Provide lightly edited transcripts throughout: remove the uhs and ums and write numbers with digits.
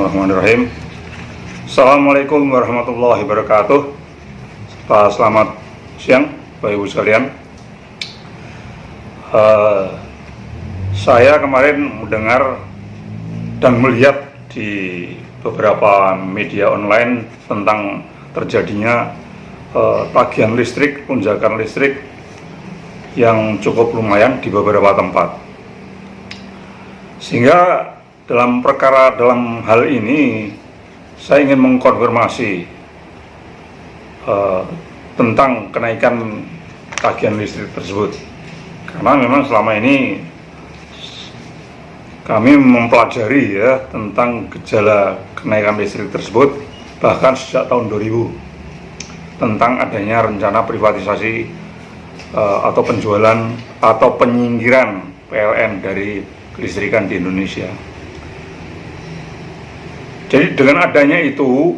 Bismillahirrahmanirrahim. Assalamualaikum warahmatullahi wabarakatuh. Selamat siang Bapak Ibu sekalian. Saya kemarin mendengar dan melihat di beberapa media online tentang terjadinya tagihan listrik, lonjakan listrik yang cukup lumayan di beberapa tempat. Sehingga dalam hal ini saya ingin mengkonfirmasi tentang kenaikan tagihan listrik tersebut, karena memang selama ini kami mempelajari ya tentang gejala kenaikan listrik tersebut bahkan sejak tahun 2000 tentang adanya rencana privatisasi atau penjualan atau penyingkiran PLN dari kelistrikan di Indonesia. Jadi dengan adanya itu,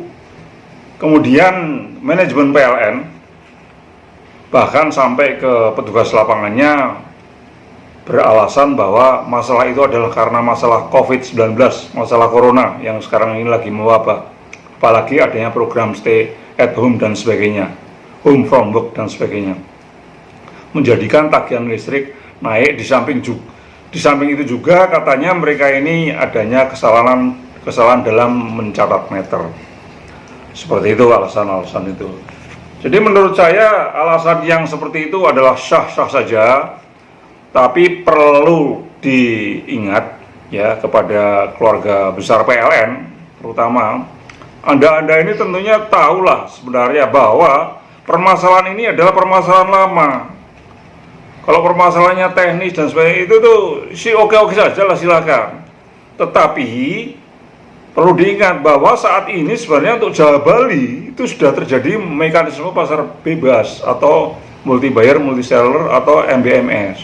kemudian manajemen PLN bahkan sampai ke petugas lapangannya beralasan bahwa masalah itu adalah karena masalah COVID-19, masalah corona yang sekarang ini lagi mewabah. Apalagi adanya program stay at home dan sebagainya, home from work dan sebagainya, menjadikan tagihan listrik naik. Di samping itu juga katanya mereka ini adanya kesalahan dalam mencatat meter. Seperti itu alasan-alasan itu. Jadi menurut saya alasan yang seperti itu adalah sah-sah saja, tapi perlu diingat ya kepada keluarga besar PLN, terutama Anda ini tentunya tahulah sebenarnya bahwa permasalahan ini adalah permasalahan lama. Kalau permasalahannya teknis dan sebagainya itu tuh sih oke-oke saja lah, silakan. Tetapi perlu diingat bahwa saat ini sebenarnya untuk Jawa Bali itu sudah terjadi mekanisme pasar bebas atau multi buyer, multi seller atau MBMS.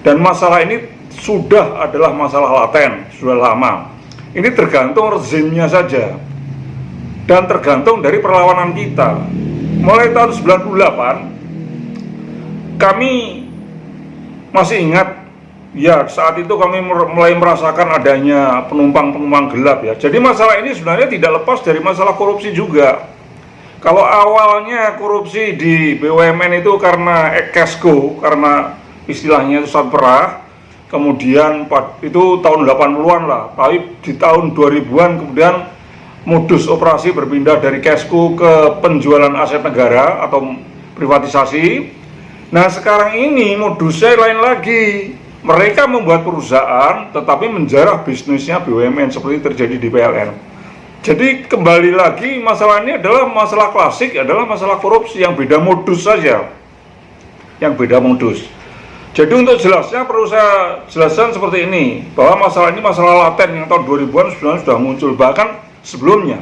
Dan masalah ini sudah adalah masalah laten, sudah lama. Ini tergantung rezimnya saja dan tergantung dari perlawanan kita. Mulai tahun 98 kami masih ingat ya, saat itu kami mulai merasakan adanya penumpang gelap ya. Jadi masalah ini sebenarnya tidak lepas dari masalah korupsi juga. Kalau awalnya korupsi di BUMN itu karena Ekesco, karena istilahnya itu saperah, kemudian itu tahun 80-an lah, tapi di tahun 2000-an kemudian modus operasi berpindah dari Kesco ke penjualan aset negara atau privatisasi. Nah sekarang ini modusnya lain lagi. Mereka membuat perusahaan tetapi menjarah bisnisnya BUMN seperti terjadi di PLN. Jadi kembali lagi masalah ini adalah masalah klasik, adalah masalah korupsi yang beda modus saja. Yang beda modus. Jadi untuk jelasnya perlu saya jelaskan seperti ini, bahwa masalah ini masalah laten yang tahun 2000-an sudah muncul, bahkan sebelumnya.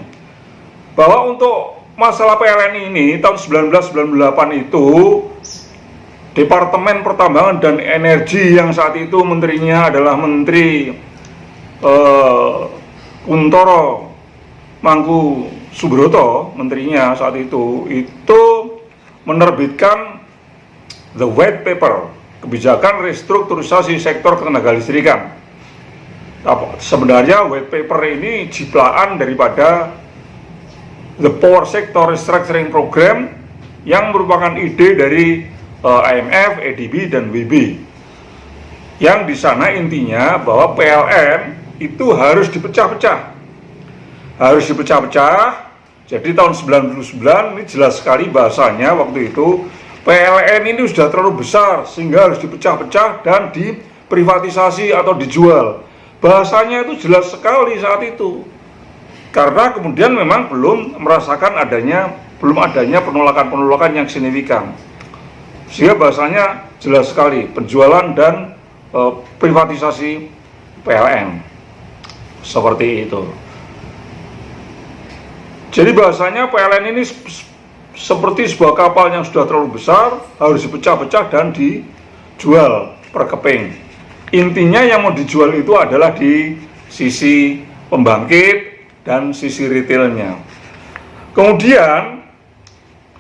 Bahwa untuk masalah PLN ini tahun 1998 itu Departemen Pertambangan dan Energi yang saat itu menterinya adalah Menteri Kuntoro Mangku Subroto, menterinya saat itu menerbitkan the white paper, kebijakan restrukturisasi sektor ketenaga listrikan. Sebenarnya white paper ini ciptaan daripada the Power Sector Restructuring Program yang merupakan ide dari IMF, EDB, dan WB. Yang di sana intinya bahwa PLN itu harus dipecah-pecah. Jadi tahun 99 ini jelas sekali bahasanya waktu itu, PLN ini sudah terlalu besar sehingga harus dipecah-pecah dan diprivatisasi atau dijual. Bahasanya itu jelas sekali saat itu. Karena kemudian memang belum adanya penolakan yang signifikan. Sehingga bahasanya jelas sekali, penjualan dan privatisasi PLN. Seperti itu. Jadi bahasanya PLN ini seperti sebuah kapal yang sudah terlalu besar, harus dipecah-pecah dan dijual per keping. Intinya yang mau dijual itu adalah di sisi pembangkit dan sisi retailnya. Kemudian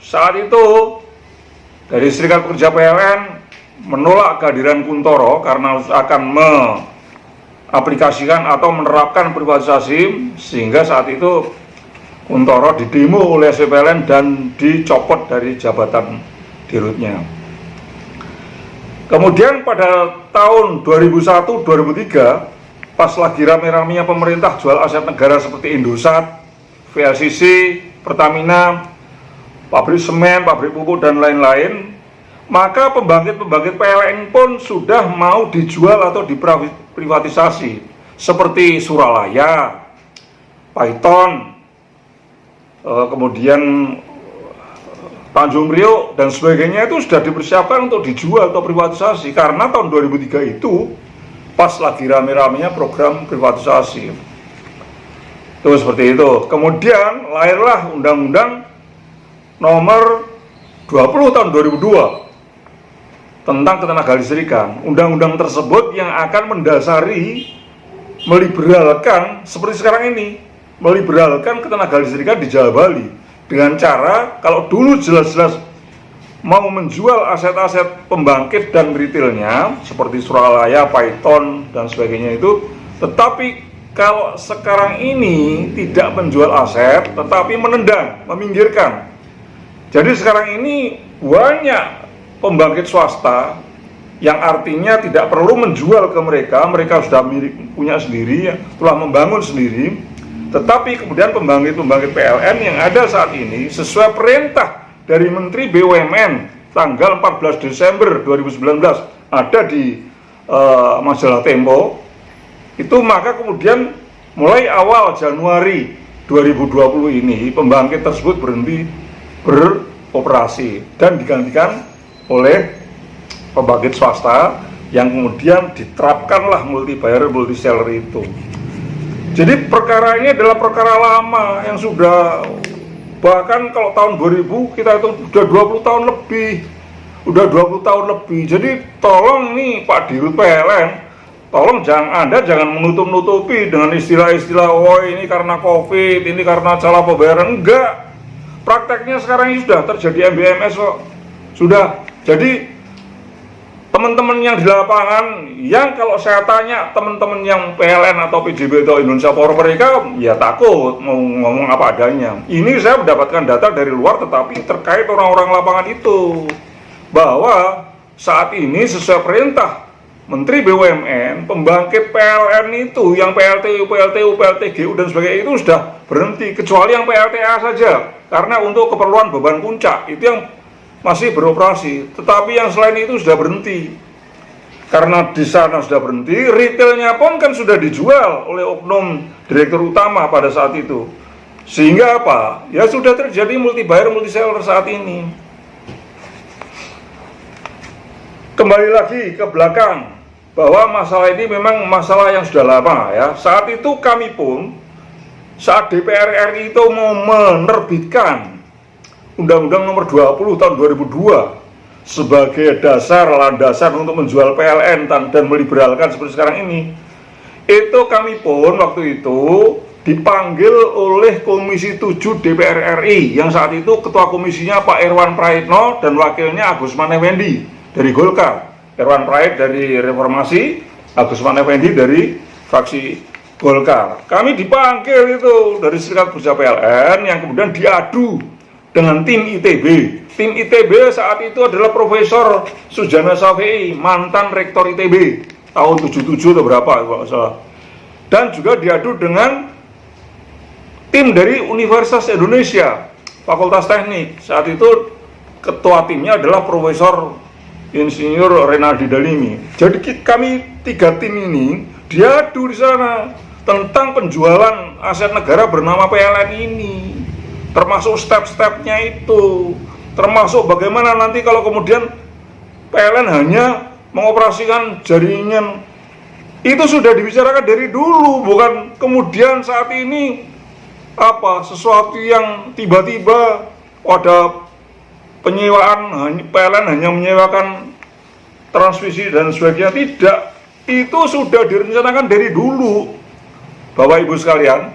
saat itu dari Serikat Pekerja PLN menolak kehadiran Kuntoro karena akan aplikasikan atau menerapkan privatisasi, sehingga saat itu Kuntoro didemo oleh SPLN dan dicopot dari jabatan dirutnya. Kemudian pada tahun 2001-2003, pas lagi rame-ramenya pemerintah jual aset negara seperti Indosat, VLCC, Pertamina, pabrik semen, pabrik pupuk, dan lain-lain, maka pembangkit-pembangkit PLN pun sudah mau dijual atau diprivatisasi, seperti Suralaya, Paiton, kemudian Tanjung Priok dan sebagainya, itu sudah dipersiapkan untuk dijual atau privatisasi, karena tahun 2003 itu pas lagi rame-ramenya program privatisasi. Itu seperti itu. Kemudian lahirlah Undang-Undang Nomor 20 tahun 2002 tentang ketenaga listrikan. Undang-undang tersebut yang akan mendasari, meliberalkan seperti sekarang ini, meliberalkan ketenaga listrikan di Jawa Bali, dengan cara, kalau dulu jelas-jelas mau menjual aset-aset pembangkit dan retailnya seperti Suralaya, Paiton, dan sebagainya itu, tetapi kalau sekarang ini tidak menjual aset tetapi menendang, meminggirkan. Jadi sekarang ini banyak pembangkit swasta yang artinya tidak perlu menjual ke mereka, mereka sudah punya sendiri, telah membangun sendiri. Tetapi kemudian pembangkit-pembangkit PLN yang ada saat ini sesuai perintah dari Menteri BUMN tanggal 14 Desember 2019 ada di majalah Tempo itu, maka kemudian mulai awal Januari 2020 ini pembangkit tersebut berhenti beroperasi dan digantikan oleh pembangkit swasta yang kemudian diterapkanlah multi buyer multi seller itu. Jadi perkara ini adalah perkara lama yang sudah, bahkan kalau tahun 2000 kita itu sudah 20 tahun lebih. Jadi tolong nih Pak Dirut PLN, tolong Anda jangan menutup-nutupi dengan istilah-istilah oh ini karena Covid, ini karena salah pembayaran. Enggak. Prakteknya sekarang ini sudah terjadi MBMS kok. Sudah. Jadi teman-teman yang di lapangan, yang kalau saya tanya teman-teman yang PLN atau PJB atau Indonesia Power, mereka ya takut mau ngomong apa adanya. Ini saya mendapatkan data dari luar tetapi terkait orang-orang lapangan itu, bahwa saat ini sesuai perintah Menteri BUMN, pembangkit PLN itu yang PLTU, PLTU, PLTGU dan sebagainya itu sudah berhenti, kecuali yang PLTA saja, karena untuk keperluan beban puncak itu yang masih beroperasi, tetapi yang selain itu sudah berhenti. Karena di sana sudah berhenti, retailnya pun kan sudah dijual oleh oknum direktur utama pada saat itu. Sehingga apa? Ya sudah terjadi multi buyer multi seller saat ini. Kembali lagi ke belakang, bahwa masalah ini memang masalah yang sudah lama ya. Saat itu kami pun, saat DPR RI itu mau menerbitkan Undang-Undang Nomor 20 tahun 2002 sebagai dasar landasan untuk menjual PLN dan meliberalkan seperti sekarang ini, itu kami pun waktu itu dipanggil oleh Komisi 7 DPR RI yang saat itu ketua komisinya Pak Irwan Praitno dan wakilnya Agus Manewandi dari Golkar. Irwan Prait dari Reformasi, Agus Manewandi dari fraksi Golkar. Kami dipanggil itu dari Serikat Pekerja PLN yang kemudian diadu dengan tim ITB. Tim ITB saat itu adalah Profesor Sujana Syafi'i, mantan rektor ITB tahun 77 atau berapa kalau salah. Dan juga diadu dengan tim dari Universitas Indonesia, Fakultas Teknik. Saat itu ketua timnya adalah Profesor Insinyur Renaldi Dalimi. Jadi kami tiga tim ini diadu di sana tentang penjualan aset negara bernama PLN ini, termasuk step-stepnya itu, termasuk bagaimana nanti kalau kemudian PLN hanya mengoperasikan jaringan. Itu sudah dibicarakan dari dulu, bukan kemudian saat ini sesuatu yang tiba-tiba ada penyewaan, PLN hanya menyewakan transmisi dan sebagainya. Tidak, itu sudah direncanakan dari dulu, Bapak Ibu sekalian.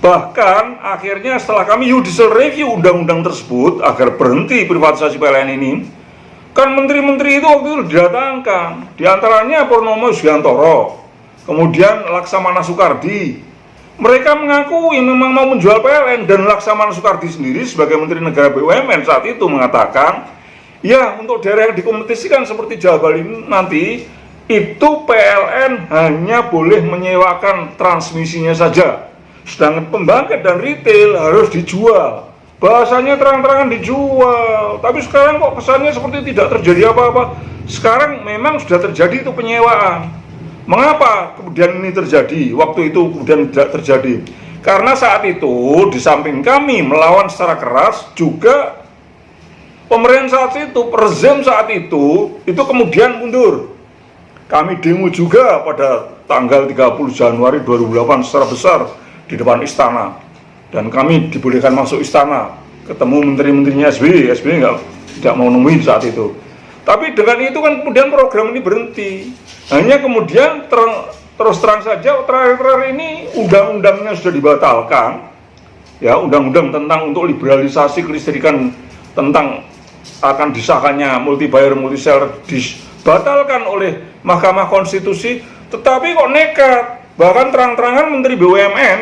Bahkan akhirnya setelah kami judicial review undang-undang tersebut agar berhenti privatisasi PLN ini, kan menteri-menteri itu waktu itu didatangkan, diantaranya Purnomo Yuliantoro, kemudian Laksamana Soekardi. Mereka mengakui memang mau menjual PLN, dan Laksamana Soekardi sendiri sebagai Menteri Negara BUMN saat itu mengatakan, ya untuk daerah yang dikompetisikan seperti Jawa Bali nanti, itu PLN hanya boleh menyewakan transmisinya saja, sedangkan pembangkit dan retail harus dijual. Bahasanya terang-terangan dijual, tapi sekarang kok kesannya seperti tidak terjadi apa-apa. Sekarang memang sudah terjadi itu penyewaan. Mengapa kemudian ini terjadi? Waktu itu kemudian tidak terjadi karena saat itu di samping kami melawan secara keras, juga pemerintah saat itu, rezim saat itu kemudian mundur. Kami demo juga pada tanggal 30 Januari 2008 secara besar di depan istana, dan kami dibolehkan masuk istana, ketemu menteri-menterinya SBY tidak mau nemuin saat itu. Tapi dengan itu kan kemudian program ini berhenti. Hanya kemudian terus terang saja terakhir-terakhir ini undang-undangnya sudah dibatalkan, ya, undang-undang tentang untuk liberalisasi kelistrikan, tentang akan disahkannya multi buyer multi seller dibatalkan oleh Mahkamah Konstitusi. Tetapi kok nekat, bahkan terang-terangan Menteri BUMN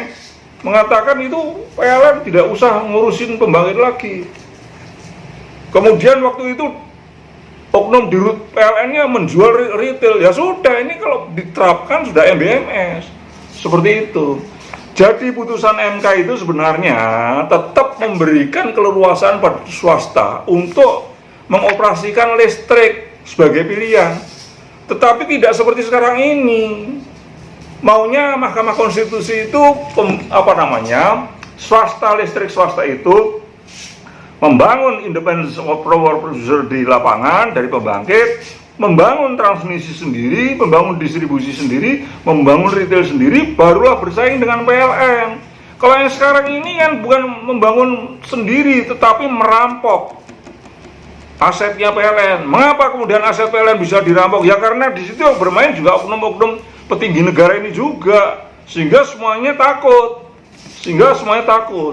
mengatakan itu PLN tidak usah ngurusin pembangkit lagi. Kemudian waktu itu oknum di PLN-nya menjual retail, ya sudah, ini kalau diterapkan sudah MBMS, seperti itu. Jadi putusan MK itu sebenarnya tetap memberikan keleluasaan pada swasta untuk mengoperasikan listrik sebagai pilihan, tetapi tidak seperti sekarang ini. Maunya Mahkamah Konstitusi itu swasta, listrik swasta itu membangun independence of power producer di lapangan dari pembangkit, membangun transmisi sendiri, membangun distribusi sendiri, membangun retail sendiri, barulah bersaing dengan PLN. Kalau yang sekarang ini kan bukan membangun sendiri, tetapi merampok asetnya PLN. Mengapa kemudian aset PLN bisa dirampok? Ya karena di situ bermain juga oknum-oknum petinggi negara ini juga, sehingga semuanya takut.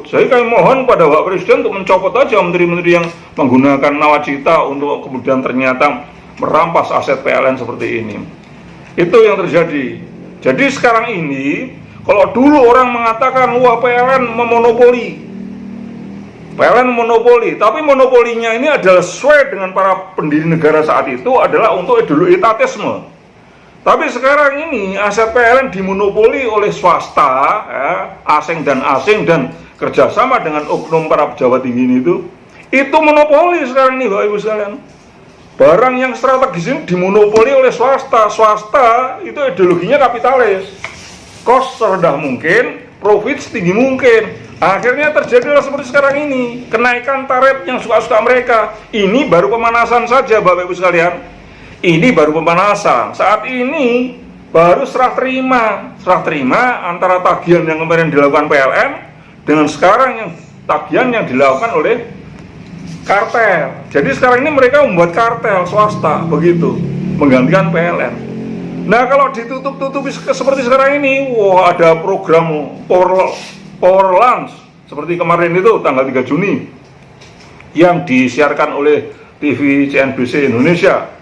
Jadi kami mohon pada Pak Presiden untuk mencopot aja menteri-menteri yang menggunakan nawacita untuk kemudian ternyata merampas aset PLN seperti ini. Itu yang terjadi. Jadi sekarang ini, kalau dulu orang mengatakan wah PLN monopoli, tapi monopolinya ini adalah sesuai dengan para pendiri negara saat itu adalah untuk ideologi etatisme. Tapi sekarang ini aset PLN dimonopoli oleh swasta, ya, asing dan kerjasama dengan oknum para pejabat tinggi itu monopoli sekarang ini, Bapak Ibu sekalian. Barang yang strategis ini dimonopoli oleh swasta. Swasta itu ideologinya kapitalis, cost serendah mungkin, profit setinggi mungkin. Akhirnya terjadilah seperti sekarang ini, kenaikan tarif yang suka-suka mereka. Ini baru pemanasan saja, Bapak Ibu sekalian. Ini baru pemanasan. Saat ini baru serah terima antara tagihan yang kemarin dilakukan PLN dengan sekarang yang tagihan yang dilakukan oleh kartel. Jadi sekarang ini mereka membuat kartel swasta, begitu, menggantikan PLN. Nah kalau ditutup-tutupi seperti sekarang ini, wah ada program power lunch seperti kemarin itu tanggal 3 Juni yang disiarkan oleh TV CNBC Indonesia.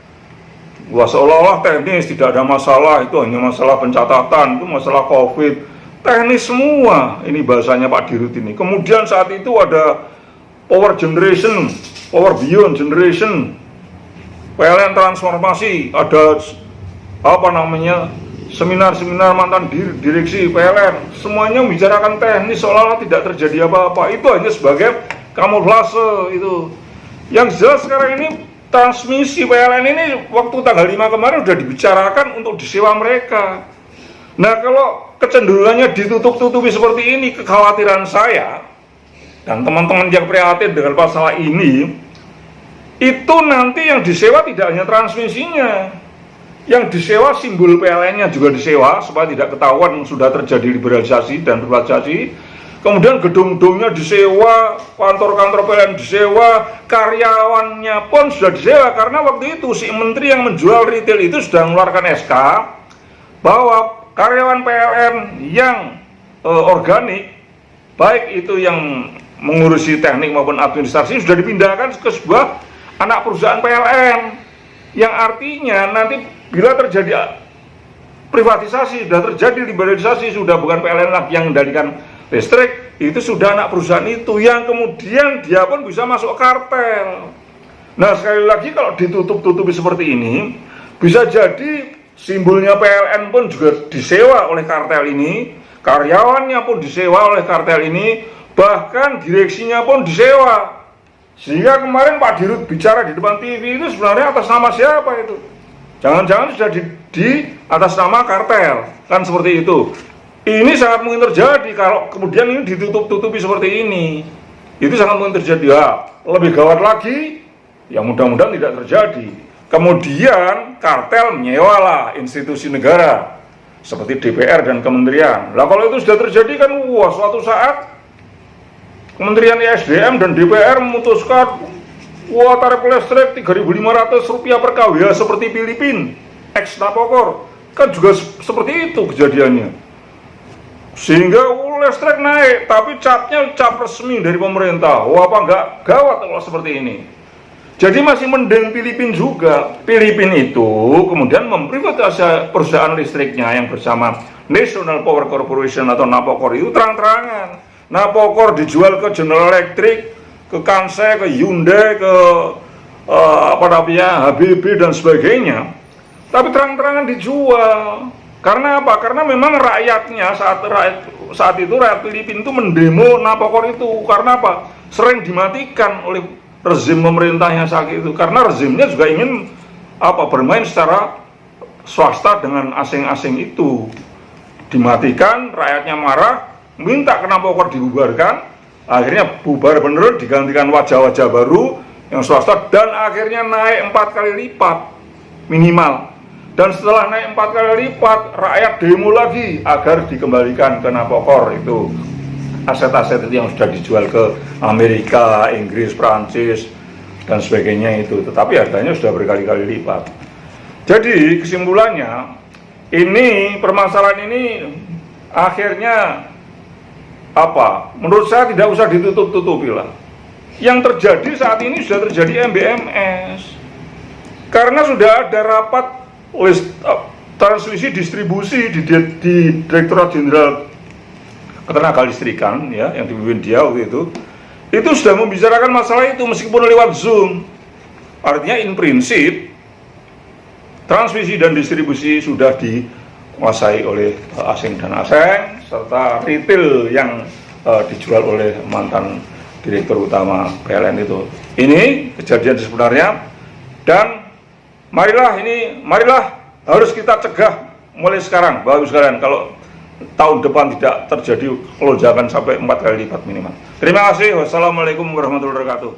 Wah seolah-olah teknis, tidak ada masalah, itu hanya masalah pencatatan, itu masalah COVID, teknis semua, ini bahasanya Pak Dirut ini. Kemudian saat itu ada power generation, power beyond generation, PLN transformasi, ada seminar-seminar mantan direksi PLN, semuanya membicarakan teknis seolah-olah tidak terjadi apa-apa. Itu hanya sebagai kamuflase itu. Yang jelas sekarang ini transmisi PLN ini waktu tanggal 5 kemarin sudah dibicarakan untuk disewa mereka. Nah kalau kecenderungannya ditutup-tutupi seperti ini, kekhawatiran saya dan teman-teman yang prihatin dengan masalah ini, itu nanti yang disewa tidak hanya transmisinya, yang disewa simbol PLN-nya juga disewa supaya tidak ketahuan sudah terjadi liberalisasi dan privatisasi. Kemudian gedung-gedungnya disewa, kantor-kantor PLN disewa, karyawannya pun sudah disewa. Karena waktu itu si menteri yang menjual retail itu sudah mengeluarkan SK bahwa karyawan PLN yang organik, baik itu yang mengurusi teknik maupun administrasi, sudah dipindahkan ke sebuah anak perusahaan PLN. Yang artinya nanti bila terjadi privatisasi, sudah terjadi liberalisasi, sudah bukan PLN lagi yang mengendalikan listrik, itu sudah anak perusahaan itu yang kemudian dia pun bisa masuk kartel. Nah, sekali lagi kalau ditutup-tutupi seperti ini, bisa jadi simbolnya PLN pun juga disewa oleh kartel ini, karyawannya pun disewa oleh kartel ini, bahkan direksinya pun disewa. Sehingga kemarin Pak Dirut bicara di depan TV itu sebenarnya atas nama siapa itu? Jangan-jangan sudah di atas nama kartel, kan seperti itu. Ini sangat mungkin terjadi kalau kemudian ini ditutup-tutupi seperti ini. Itu sangat mungkin terjadi. Ya, lebih gawat lagi, ya mudah-mudahan tidak terjadi. Kemudian kartel menyewalah institusi negara seperti DPR dan kementerian. Lah kalau itu sudah terjadi kan, wah, suatu saat Kementerian ESDM dan DPR memutuskan, wah, tarif listrik Rp3.500 per kWh seperti Filipina, ex Napokor, kan juga seperti itu kejadiannya. Sehingga listrik naik, tapi capnya cap resmi dari pemerintah. Wah, apa enggak gawat kalau seperti ini. Jadi masih mending Filipina juga. Filipina itu kemudian memprivatisasi perusahaan listriknya yang bersama National Power Corporation atau Napokor itu terang-terangan. Napokor dijual ke General Electric, ke Kansai, ke Hyundai, ke HBB dan sebagainya. Tapi terang-terangan dijual. Karena apa? Karena memang rakyatnya saat itu rakyat Filipina itu mendemo Napokor itu. Karena apa? Sering dimatikan oleh rezim pemerintahnya saat itu. Karena rezimnya juga ingin bermain secara swasta dengan asing-asing itu. Dimatikan, rakyatnya marah, minta ke Napokor dibubarkan, akhirnya bubar bener, digantikan wajah-wajah baru yang swasta, dan akhirnya naik 4 kali lipat minimal. Dan setelah naik 4 kali lipat, rakyat demo lagi agar dikembalikan ke Napokor itu aset-aset itu yang sudah dijual ke Amerika, Inggris, Prancis dan sebagainya itu, tetapi harganya sudah berkali-kali lipat. Jadi kesimpulannya, ini permasalahan ini akhirnya menurut saya tidak usah ditutup-tutupi lah. Yang terjadi saat ini sudah terjadi MBMS. Karena sudah ada rapat transmisi distribusi di Direktorat Jenderal Ketenagalistrikan ya, yang dipimpin dia waktu itu sudah membicarakan masalah itu meskipun lewat Zoom. Artinya in prinsip transmisi dan distribusi sudah dikuasai oleh asing dan asing, serta retail yang dijual oleh mantan direktur utama PLN itu. Ini kejadian sebenarnya, dan marilah harus kita cegah mulai sekarang, Bapak Ibu sekalian, kalau tahun depan tidak terjadi lonjakan sampai 4 kali lipat minimal. Terima kasih. Wassalamualaikum warahmatullahi wabarakatuh.